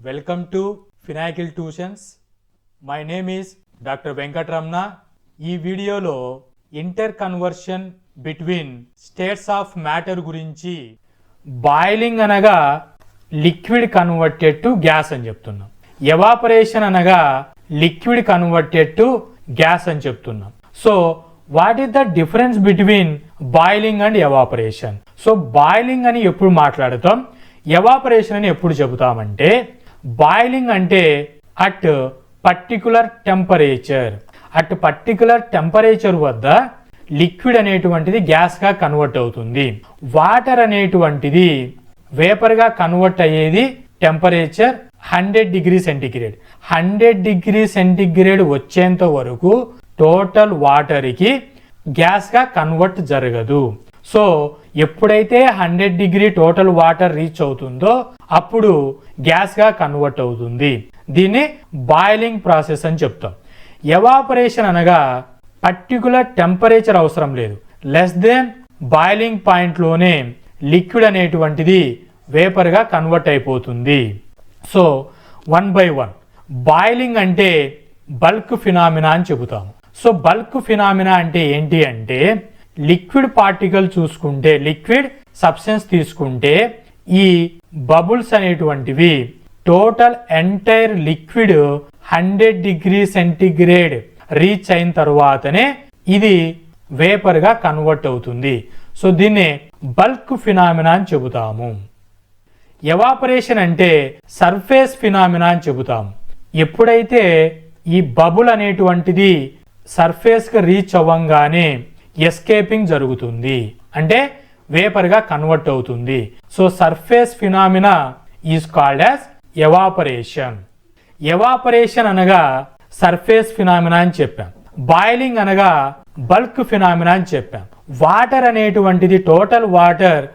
Welcome to Finacle Tuitions. My name is Dr. Venkatramana. ఈ వీడియోలో inter conversion between states of matter గురించి boiling అనగా liquid converted to gas అని చెప్తున్నాం. Evaporation అనగా లిక్విడ్ కన్వర్టెడ్ టు గ్యాస్ అని చెప్తున్నాం. So what is the difference between boiling and evaporation? So boiling అని ఎప్పుడు మాట్లాడతాం, ఎవాపరేషన్ అని ఎప్పుడు చెబుతామంటే బాయిలింగ్ అంటే అట్ పర్టికులర్ టెంపరేచర్ వద్ద లిక్విడ్ అనేటువంటిది గ్యాస్గా కన్వర్ట్ అవుతుంది. వాటర్ అనేటువంటిది వేపర్గా కన్వర్ట్ అయ్యేది temperature 100 degree centigrade. 100 degree centigrade వచ్చేంత వరకు టోటల్ వాటర్కి గ్యాస్గా కన్వర్ట్ జరగదు. సో ఎప్పుడైతే 100 డిగ్రీ టోటల్ వాటర్ రీచ్ అవుతుందో అప్పుడు గ్యాస్గా కన్వర్ట్ అవుతుంది. దీన్ని బాయిలింగ్ ప్రాసెస్ అని చెప్తాం. ఎవాపరేషన్ అనగా పర్టికులర్ టెంపరేచర్ అవసరం లేదు, లెస్ దెన్ బాయిలింగ్ పాయింట్లోనే లిక్విడ్ అనేటువంటిది వేపర్గా కన్వర్ట్ అయిపోతుంది. సో 1 by 1 బాయిలింగ్ అంటే బల్క్ ఫినామినా అని చెబుతాము. సో బల్క్ ఫినామినా అంటే ఏంటి అంటే లిక్విడ్ పార్టికల్ చూసుకుంటే, లిక్విడ్ సబ్స్టెన్స్ తీసుకుంటే ఈ బబుల్స్ అనేటువంటివి total entire liquid 100 degree centigrade reach అయిన తర్వాతనే ఇది వేపర్గా కన్వర్ట్ అవుతుంది. సో దీన్ని బల్క్ ఫినామినా అని చెబుతాము. ఎవాపరేషన్ అంటే సర్ఫేస్ ఫినామినా అని చెబుతాము. ఎప్పుడైతే ఈ బబుల్ అనేటువంటిది సర్ఫేస్కి రీచ్ అవ్వంగానే ఎస్కేపింగ్ జరుగుతుంది, అంటే వేపర్గా కన్వర్ట్ అవుతుంది. So surface phenomena is called as evaporation. Evaporation అనగా సర్ఫేస్ ఫినామినా అని చెప్పాం. బాయిలింగ్ అనగా బల్క్ ఫినామినా అని చెప్పాం. వాటర్ అనేటువంటిది టోటల్ వాటర్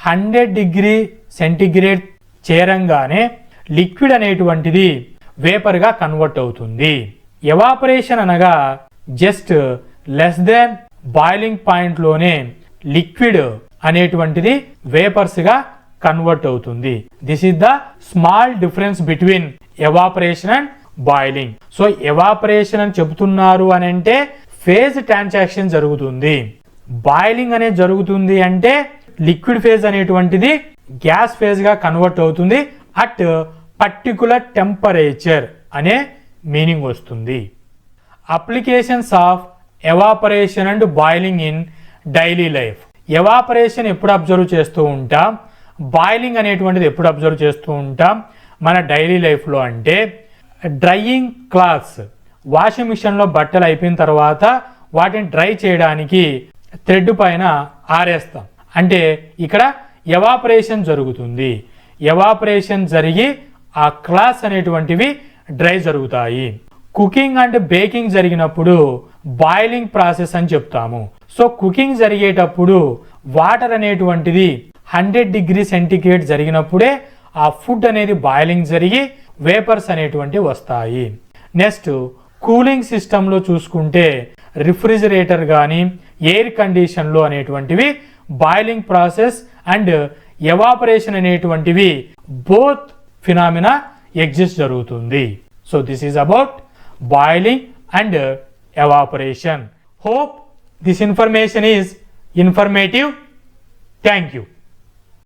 100 డిగ్రీ సెంటిగ్రేడ్ చేరంగానే లిక్విడ్ అనేటువంటిది వేపర్గా కన్వర్ట్ అవుతుంది. ఎవాపరేషన్ అనగా జస్ట్ లెస్ దెన్ బాయిలింగ్ పాయింట్లోనే లిక్విడ్ అనేటువంటిది వేపర్స్గా కన్వర్ట్ అవుతుంది. This is the small difference between evaporation and boiling. So evaporation అని చెబుతున్నారు అని అంటే ఫేజ్ ట్రాన్సాక్షన్ జరుగుతుంది. బాయిలింగ్ అనేది జరుగుతుంది అంటే లిక్విడ్ ఫేజ్ అనేటువంటిది గ్యాస్ ఫేజ్గా కన్వర్ట్ అవుతుంది అట్ పర్టికులర్ టెంపరేచర్ అనే మీనింగ్ వస్తుంది. Applications of evaporation and boiling in daily life. Evaporation ఎప్పుడు అబ్జర్వ్ చేస్తూ ఉంటాం, బాయిలింగ్ అనేటువంటిది ఎప్పుడు అబ్జర్వ్ చేస్తూ ఉంటాం మన డైలీ లైఫ్లో అంటే డ్రైయింగ్ క్లాత్స్, వాషింగ్ మిషన్లో బట్టలు అయిపోయిన తర్వాత వాటిని డ్రై చేయడానికి థ్రెడ్ పైన ఆరేస్తాం, అంటే ఇక్కడ ఎవాపరేషన్ జరుగుతుంది. ఎవాపరేషన్ జరిగి ఆ క్లాత్స్ అనేటువంటివి డ్రై జరుగుతాయి. కుకింగ్ అండ్ బేకింగ్ జరిగినప్పుడు బాయిలింగ్ ప్రాసెస్ అని చెప్తాము. సో కుకింగ్ జరిగేటప్పుడు వాటర్ అనేటువంటిది 100 డిగ్రీ సెంటిగ్రేడ్ జరిగినప్పుడే ఆ ఫుడ్ అనేది బాయిలింగ్ జరిగి వేపర్స్ అనేటువంటివి వస్తాయి. నెక్స్ట్ కూలింగ్ సిస్టంలో చూసుకుంటే రిఫ్రిజిరేటర్ కానీ ఎయిర్ కండిషన్లో అనేటువంటివి బాయిలింగ్ ప్రాసెస్ అండ్ ఎవాపరేషన్ అనేటువంటివి బోత్ ఫినామినా ఎగ్జిస్ట్ జరుగుతుంది. So this is about boiling and evaporation. Hope this information is informative. Thank you.